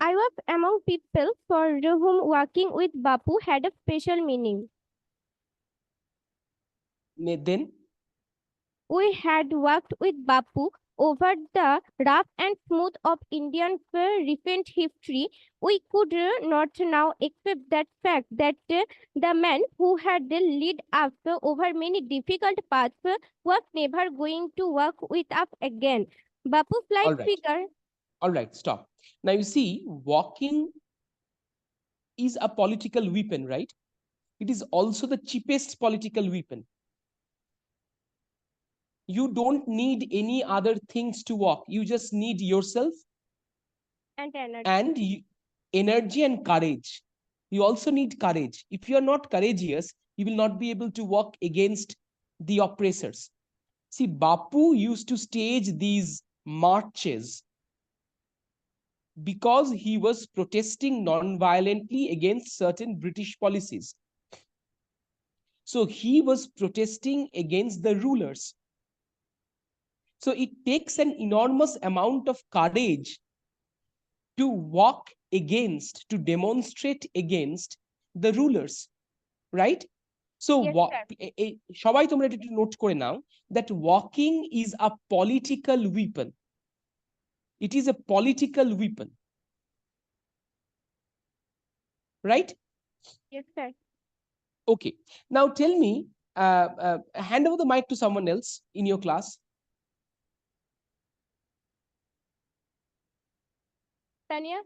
I was among people for whom working with Bapu had a special meaning. Then? We had worked with Bapu over the rough and smooth of Indian recent history. We could not now accept that fact that the man who had led us over many difficult paths was never going to work with us again. Bapu's life figure. All right, stop. Now you see, walking is a political weapon, right? It is also the cheapest political weapon. You don't need any other things to walk. You just need yourself And energy. And energy and courage. You also need courage. If you are not courageous, you will not be able to walk against the oppressors. See, Bapu used to stage these marches because he was protesting non-violently against certain British policies. So he was protesting against the rulers. So it takes an enormous amount of courage to walk against, to demonstrate against the rulers, right? So সবাই তোমরা এটা একটু note করে নাও that walking is a political weapon. It is a political weapon. Right? Yes, sir. Okay. Now tell me, hand over the mic to someone else in your class. Tanya?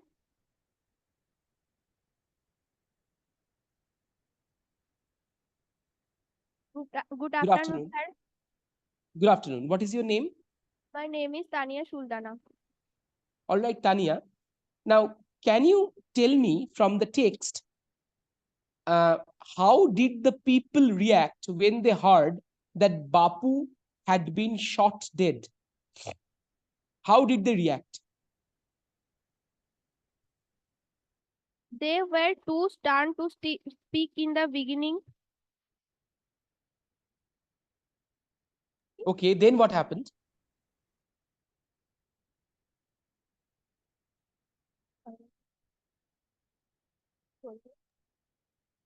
Good afternoon, sir. Good afternoon. What is your name? My name is Tania Suldana. All right, Tania. Now, can you tell me from the text, how did the people react when they heard that Bapu had been shot dead? How did they react? They were too stunned to speak in the beginning. Okay, then what happened?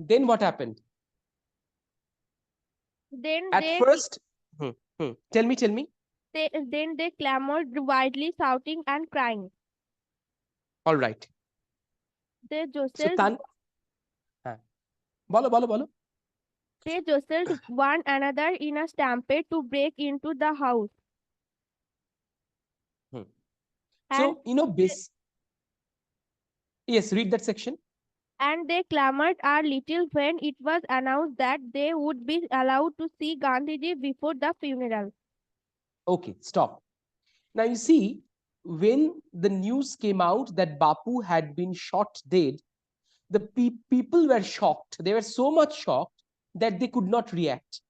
Then what happened? Then at first, tell me. Then they clamored wildly, shouting and crying. All right. They jostled. Bolo. They jostled one another in a stampede to break into the house. So, you know, yes, read that section. And they clamored a little when it was announced that they would be allowed to see Gandhiji before the funeral. Okay, stop. Now you see, when the news came out that Bapu had been shot dead, the people were shocked. They were so much shocked that they could not react.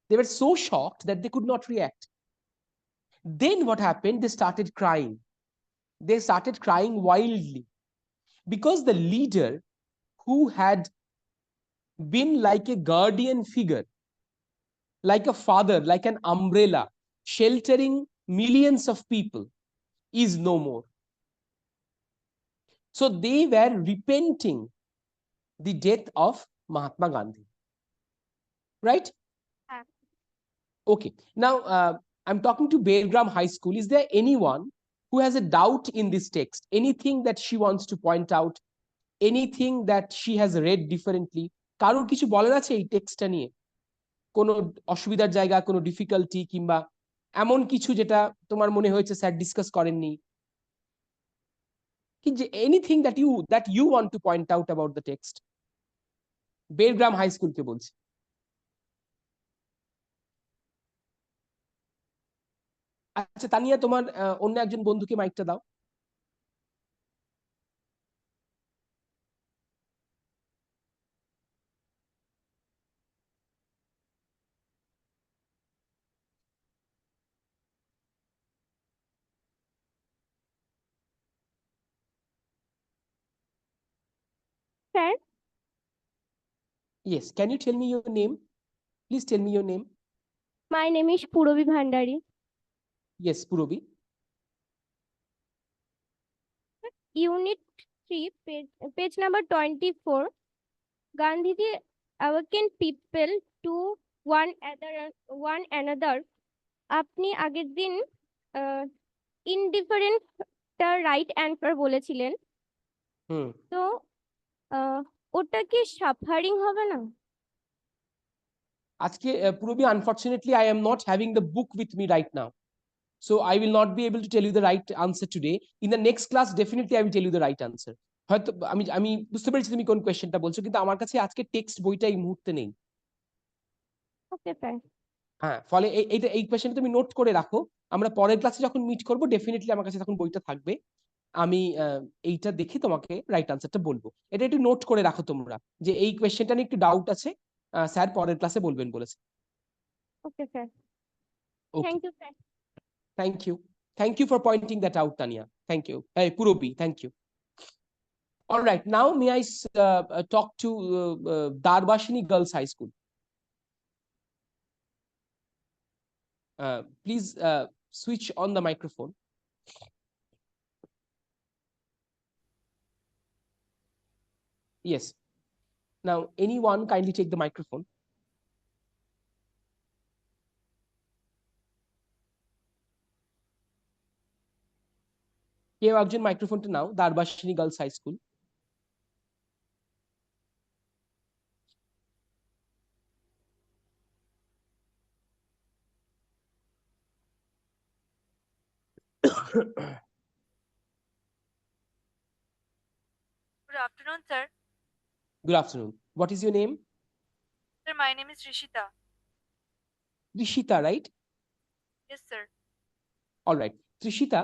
They were so shocked that they could not react. Then what happened? They started crying. They started crying wildly because the leader, who had been like a guardian figure, like a father, like an umbrella, sheltering millions of people, is no more. So they were repenting the death of Mahatma Gandhi. Right? Okay. Now, I'm talking to Beargram High School. Is there anyone who has a doubt in this text? Anything that she wants to point out? Anything that she has read differently? কারোর কিছু বলার আছে এই টেক্সটটা নিয়ে? কোনো অসুবিধার জায়গা, কোনো ডিফিকাল্টি, কিংবা এমন কিছু যেটা তোমার মনে হয়েছে স্যার ডিসকাস করেননি? Anything that you want to point out about the text? Bergram high স্কুলকে বলছি। আচ্ছা তানিয়া, তোমার অন্য একজন বন্ধুকে মাইকটা দাও। Sir? Yes, can you tell me your name? Please tell me your name. My name is Purobi Bhandari. Yes, Purobi. Unit 3, page number 24. Gandhiji awakened people to one another. আপনি আগের দিন ইনডিফারেন্ট রাইট অ্যান্সার বলেছিলেন, হুম তো ওটা কি suffering হবে না? আজকে পুরবি unfortunately I am not having the book with me right now, so I will not be able to tell you the right answer today. In the next class definitely I will tell you the right answer. হয়তো আমি আমি বুঝতে পেরেছি তুমি কোন কোশ্চেনটা বলছো, কিন্তু আমার কাছে আজকে টেক্সট বইটা এই মুহূর্তে নেই। Okay sir. হ্যাঁ, ফলে এই কোশ্চেনটা তুমি নোট করে রাখো। আমরা পরের ক্লাসে যখন মিট করব ডেফিনেটলি আমার কাছে তখন বইটা থাকবে। আমি এইটা দেখে তোমাকে রাইট আনসারটা বলবো। এটা একটু নোট করে রাখো তোমরা, যে এই কোশ্চেনটা নিয়ে একটু ডাউট আছে, স্যার পরের ক্লাসে বলবেন বলেছে। Okay sir, okay, thank you sir. Thank you for pointing that out, Tania. Thank you. এই Purabi, thank you. All right, now may I talk to Darbashini Girls High School. Please switch on the microphone. Yes. Now, anyone kindly take the microphone. কেউ একজন মাইক্রোফোনটা নাও, Darbasini girls high school. Good afternoon, sir. Good afternoon. What is your name? Sir, my name is Rishita. Rishita, right? Yes, sir. All right. Rishita,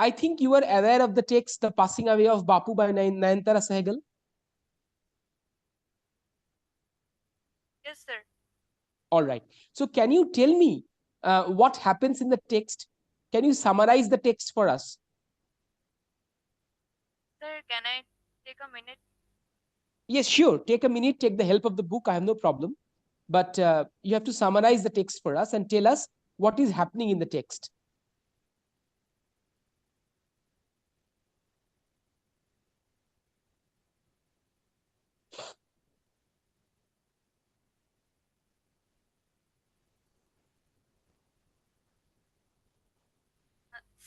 I think you are aware of the text, The Passing Away of Bapu by Nayantara Sehgal. Yes, sir. All right. So can you tell me what happens in the text? Can you summarize the text for us? Sir, can I take a minute? Yes, sure. Take a minute, take the help of the book. I have no problem. But you have to summarize the text for us and tell us what is happening in the text.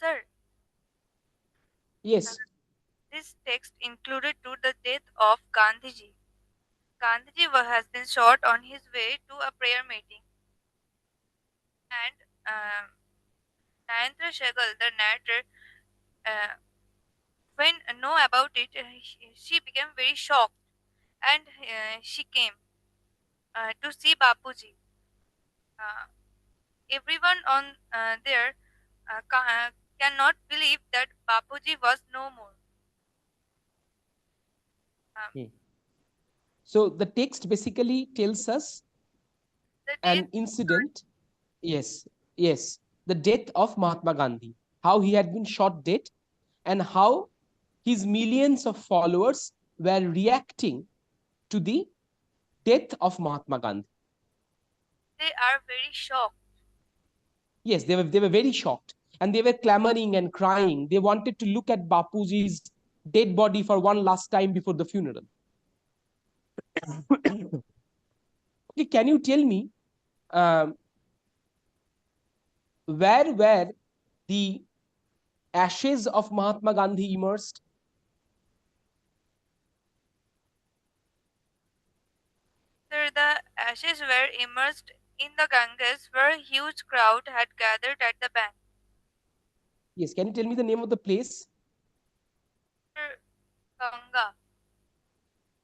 Sir, Yes. this text included to the death of Gandhiji. Gandhiji has been shot on his way to a prayer meeting. And Narendra Sehgal, the narrator, when know about it, she became very shocked, and she came to see Bapuji. Everyone on there cannot believe that Bapuji was no more. So the text basically tells us an incident. Yes, yes. The death of Mahatma Gandhi, how he had been shot dead, and how his millions of followers were reacting to the death of Mahatma Gandhi. They are very shocked. Yes, they were very shocked, and they were clamoring and crying. They wanted to look at Bapuji's dead body for one last time before the funeral. Okay, can you tell me where were the ashes of Mahatma Gandhi immersed? Sir, the ashes were immersed in the Ganges, where a huge crowd had gathered at the bank. Yes, can you tell me the name of the place? Sir, Ganga.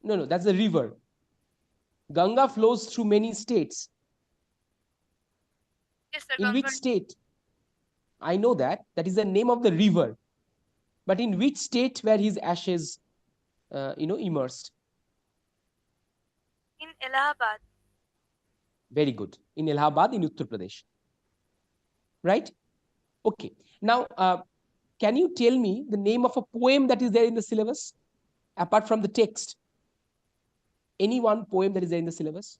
No, that's the river. Ganga flows through many states. Yes, sir. In Ganga. which state? I know that. That is the name of the river. But in which state were his ashes, immersed? In Allahabad. Very good. In Allahabad, in Uttar Pradesh. Right? Okay. Now, can you tell me the name of a poem that is there in the syllabus, apart from the text? Any one poem that is there in the syllabus?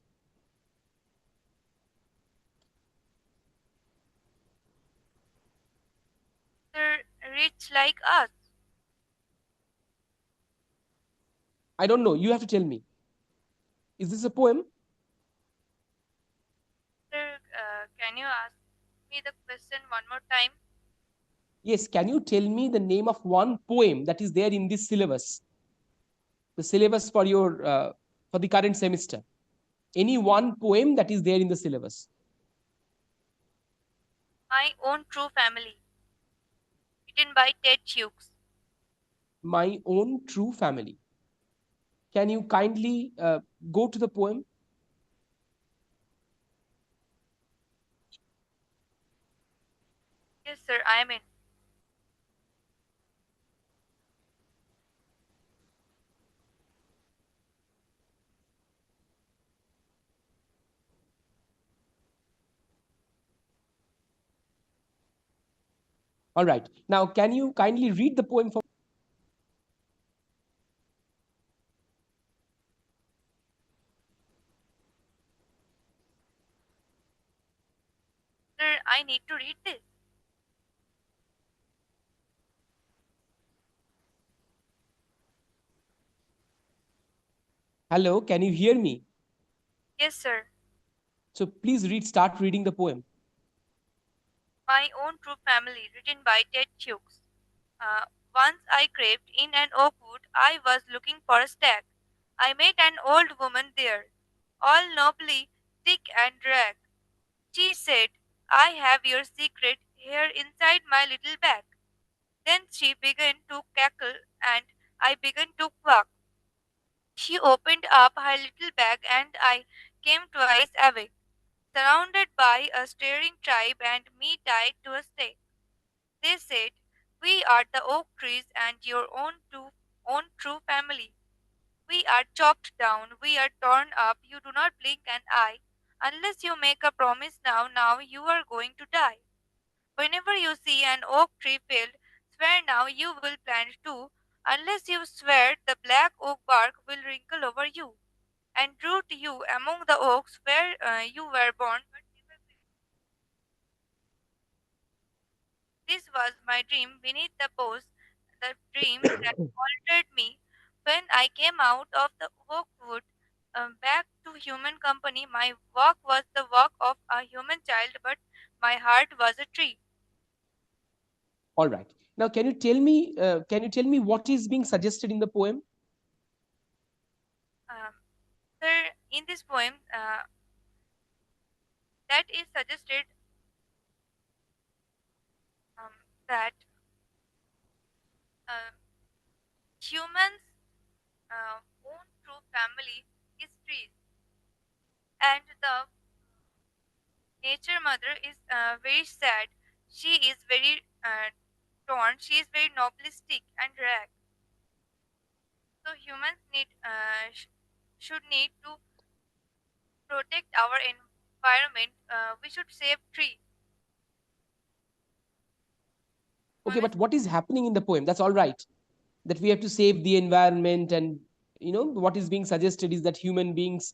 Sir, rich like us. I don't know. You have to tell me. Is this a poem? Sir, can you ask me the question one more time? Yes. Can you tell me the name of one poem that is there in this syllabus? The syllabus for the current semester. Any one poem that is there in the syllabus. My Own True Family, written by Ted Hughes. My Own True Family. Can you kindly go to the poem? Yes, sir, I am in. All right. Now, can you kindly read the poem for? Sir, I need to read this. Hello, can you hear me? Yes, sir. So please start reading the poem. My Own True Family, written by Ted Hughes. Once I crept in an oak wood. I was looking for a stag. I met an old woman there, all nobly thick and drag. She said, I have your secret here inside my little bag. Then she began to cackle, and I began to quack. She opened up her little bag, and I came twice awake, surrounded by a staring tribe and me tied to a stake. They said, we are the oak trees and your own true family. We are chopped down, we are torn up, you do not blink an eye. Unless you make a promise now you are going to die. Whenever you see an oak tree felled, swear now you will plant too. Unless you swear, the black oak bark will wrinkle over you and root you among the oaks where you were born but never built. This was my dream beneath the boughs, the dream that altered me. When I came out of the oak wood back to human company, my walk was the walk of a human child, but my heart was a tree. All right. Now, can you tell me? Can you tell me what is being suggested in the poem? Um, Sir, in this poem, that is suggested um, that uh, humans' own true family is trees, and the nature mother is very sad. She is very torn. She is very novelistic and rag. So humans should need to protect our environment. We should save tree. Okay, Poem is but what is happening in the poem? That's all right. That we have to save the environment, and what is being suggested is that human beings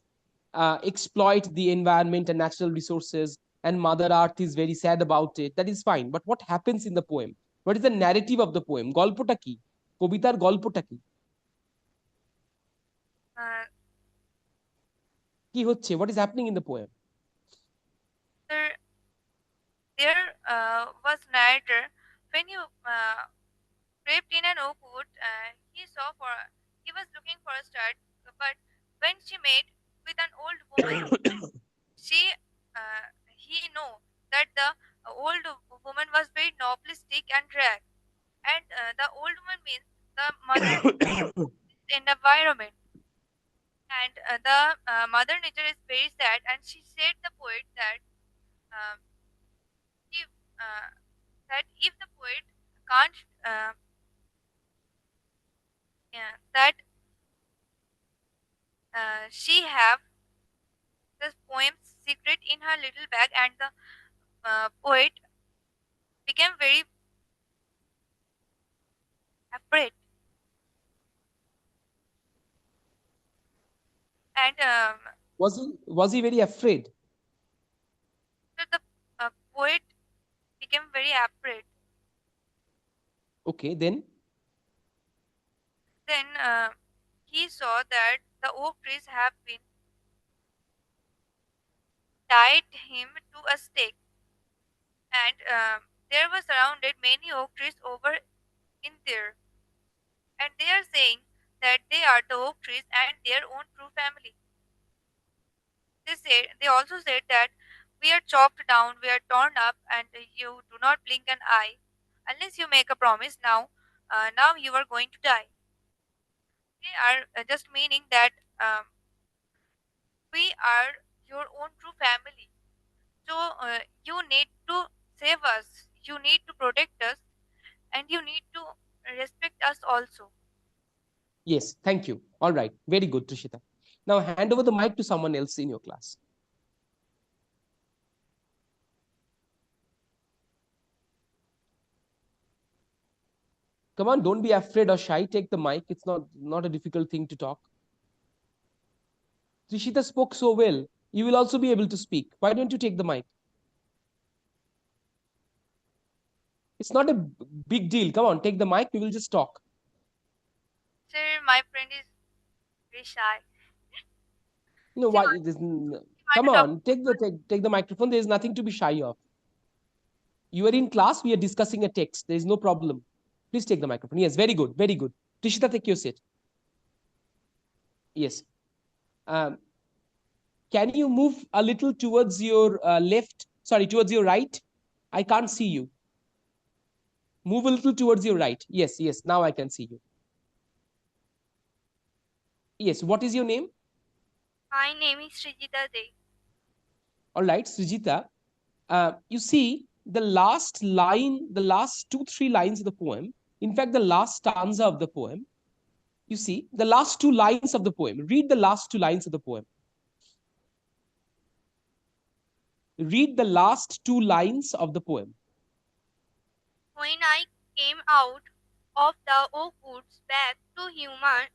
exploit the environment and natural resources, and Mother Earth is very sad about it. That is fine. But what happens in the poem? What is the narrative of the poem? গল্পটা কি? কবিতার গল্পটা কি? uh, কি হচ্ছে? What is happening in the poem? there. There was narrator when you crept in an oak wood. He was looking for a start, but when she met with an old woman, she he knew that the old woman was very noblistic and rare, and the old woman means the mother in the environment, and the mother nature is very sad, and she said the poet that uh, if if the poet can't yeah, that she have this poem's secret in her little bag, and the poet became very afraid, and Was he very afraid? so the poet became very afraid. Okay, then. Then he saw that the oak trees have been tied him to a stake, and there were surrounded many oak trees over in there, and they are saying that they are the oak trees and their own true family. They also said that we are chopped down, we are torn up, and you do not blink an eye unless you make a promise now. Now you are going to die. They are just meaning that we are your own true family. So you need to save us, you need to protect us, and you need to respect us also. Yes, thank you. All right, very good, Trishita. Now hand over the mic to someone else in your class. Come on, don't be afraid or shy. Take the mic. It's not a difficult thing to talk. Trishita spoke so well. You will also be able to speak. Why don't you take the mic? It's not a big deal. Come on, take the mic. We will just talk. Sir, my friend is very shy. You know She why? want, she want Come to talk. on, take the microphone. There is nothing to be shy of. You are in class. We are discussing a text. There is no problem. Please take the microphone. Yes, very good, very good. Trishita, take your seat. Yes. Um, can you move a little towards your left? Sorry, towards your right. I can't see you. Move a little towards your right. Yes, yes. Now I can see you. Yes. What is your name? My name is Srijita De. All right, Sujita. You see, the last line, the last two, three lines of the poem, in fact, the last stanza of the poem, you see, the last two lines of the poem. Read the last two lines of the poem. Read the last two lines of the poem. When I came out of the oak woods back to human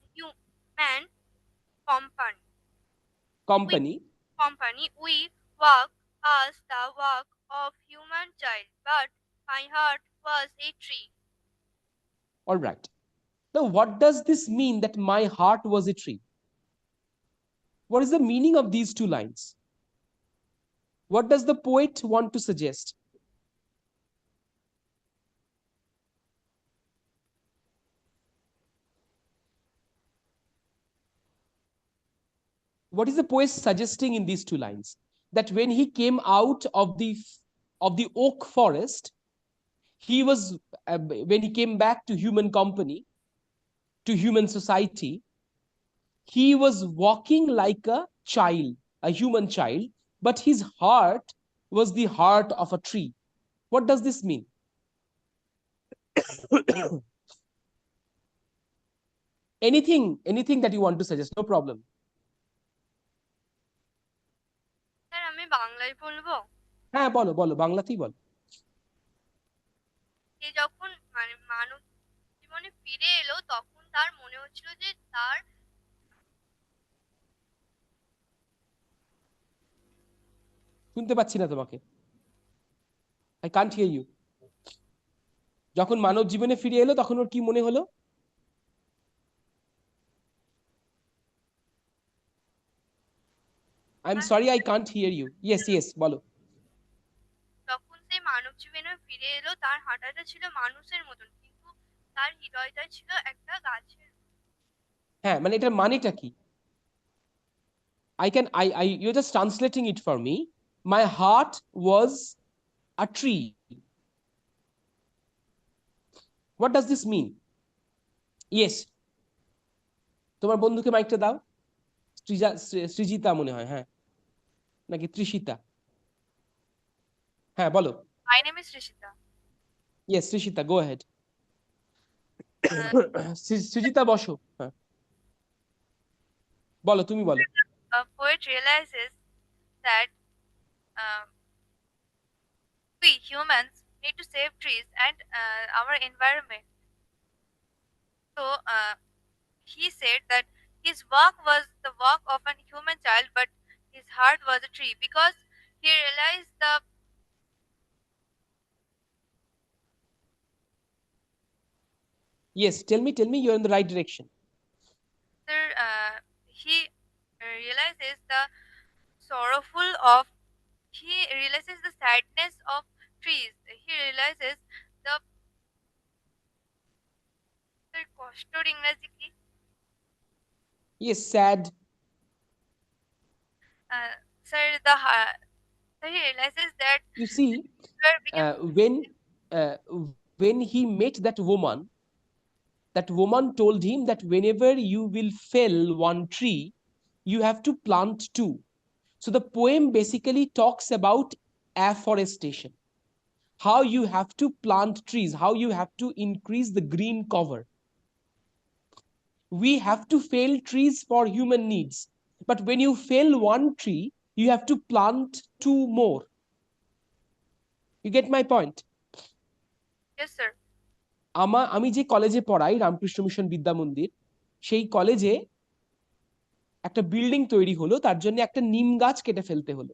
company, we, Company. we walk as the walk of human child, but my heart was a tree. All right. Now, what does this mean that my heart was a tree? What is the meaning of these two lines? What does the poet want to suggest? What is the poet suggesting in these two lines? That when he came out of the oak forest, he was when he came back to human company, to human society, he was walking like a child, a human child, but his heart was the heart of a tree. What does this mean? Anything that you want to suggest, no problem. Sir আমি বাংলায় বলবো। হ্যাঁ বলো বলো, বাংলাতেই বলো। সে যখন মানব জীবনে ফিরে এলো তখন তার মনে হচ্ছিল যে তার শুনতে পাচ্ছি না তোমাকে। I can't hear you. যখন মানব জীবনে ফিরে এলো তখন ওর কি মনে হলো? I am sorry, I can't hear you. Yes yes, বলো। তখন সে মানব জীবনে ফিরে এলো, তার হাঁটাটা ছিল মানুষের মতন, কিন্তু তার হৃদয়টা ছিল একটা গাছের। হ্যাঁ, মানে এটার মানেটা কি? You're just translating it for me. My heart was a tree. What does this mean? Yes. তোমার বন্ধুকে মাইকটা দাও। সৃজিতা মনে হয়, হ্যাঁ, নাকি তৃষিতা? হ্যাঁ বলো। My name is Rishita. Yes, Srishita, go ahead. Srijita বসো। হ্যাঁ বলো, তুমি বলো। A poet realizes that we humans need to save trees and our environment. So he said that his walk was the walk of a human child, but his heart was a tree, because he realized the Yes, tell me, you're in the right direction. Sir, the sorrowful of he realizes the sadness of trees. He realizes the কষ্টর ইংরেজি কি? Yes, sad. Sir, so he realizes that You see, became when he met that woman told him that whenever you will fell one tree, you have to plant two. So the poem basically talks about afforestation, how you have to plant trees, how you have to increase the green cover. We have to fell trees for human needs, but when you fell one tree, you have to plant two more. You get my point? yes sir. আমি যে কলেজে পড়াই, Ramakrishna mission বিদ্যা মন্দির, সেই কলেজে একটা building তৈরি হলো, তার জন্য একটা নিম গাছ কেটে ফেলতে হলো।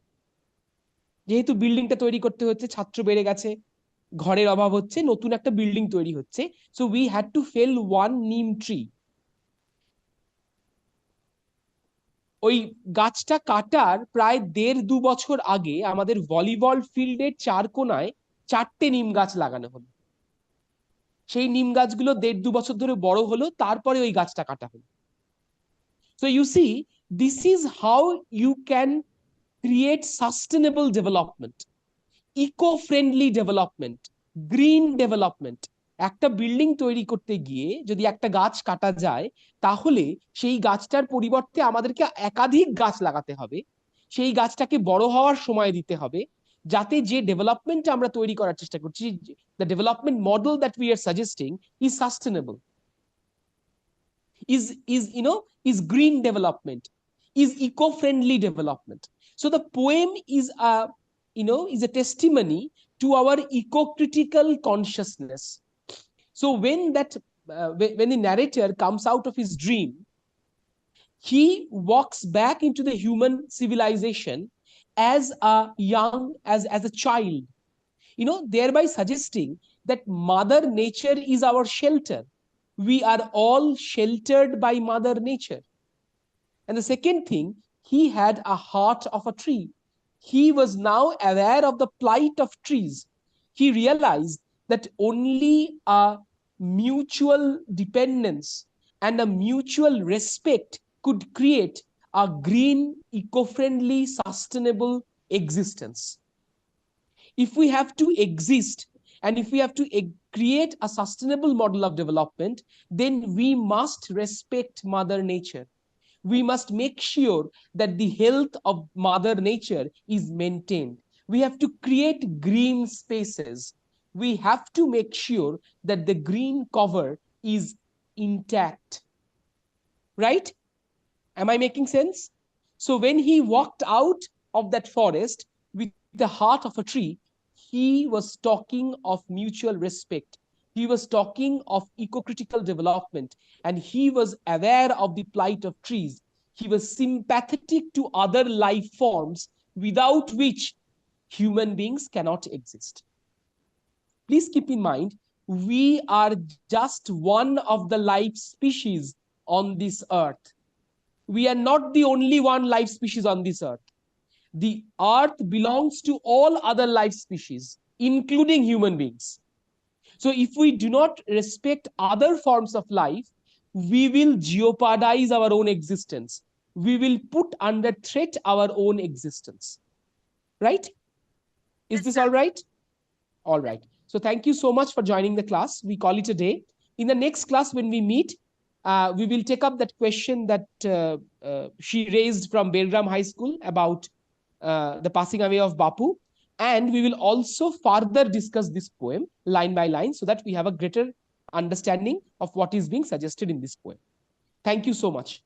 যেহেতু বিল্ডিংটা তৈরি করতে হচ্ছে, ছাত্র বেড়ে গেছে, ঘরের অভাব হচ্ছে, নতুন একটা বিল্ডিং তৈরি হচ্ছে, so we had to fail one নিম ট্রি। ওই গাছটা কাটার প্রায় 1.5-2 বছর আগে আমাদের ভলিবল ফিল্ডের 4 কোনায় 4টে নিম গাছ লাগানো হলো। সেই নিম গাছগুলো 1.5-2 বছর ধরে বড় হলো, তারপরে ওই গাছটা কাটা হলো। So you see, this is how you can create sustainable development, eco-friendly development, green development. একটা বিল্ডিং তৈরি করতে গিয়ে যদি একটা গাছ কাটা যায়, তাহলে সেই গাছটার পরিবর্তে আমাদেরকে একাধিক গাছ লাগাতে হবে, সেই গাছটাকে বড় হওয়ার সময় দিতে হবে, যাতে যে ডেভেলপমেন্ট আমরা তৈরি করার চেষ্টা করছি, the development model that we are suggesting is sustainable, is green development, is eco-friendly development. So the poem is a testimony to our eco-critical consciousness. So when the narrator comes out of his dream, he walks back into the human civilization as a child, thereby suggesting that Mother Nature is our shelter. We are all sheltered by Mother Nature. And the second thing, he had a heart of a tree. He was now aware of the plight of trees. He realized that only a mutual dependence and a mutual respect could create a green, eco-friendly, sustainable existence. If we have to exist and if we have to create a sustainable model of development, then we must respect Mother Nature. We must make sure that the health of Mother Nature is maintained. We have to create green spaces. We have to make sure that the green cover is intact. Right? Am I making sense? So when he walked out of that forest with the heart of a tree, he was talking of mutual respect. He was talking of eco-critical development, and he was aware of the plight of trees. He was sympathetic to other life forms without which human beings cannot exist. Please keep in mind, we are just one of the life species on this earth. We are not the only one life species on this earth. The earth belongs to all other life species, including human beings. So if we do not respect other forms of life, we will jeopardize our own existence. We will put under threat our own existence. Right? Is Yes, this sir. all right? All right. So thank you so much for joining the class. We call it a day. In the next class, when we meet, we will take up that question that she raised from Belgram High School about the passing away of Bapu. And we will also further discuss this poem line by line so that we have a greater understanding of what is being suggested in this poem. Thank you so much.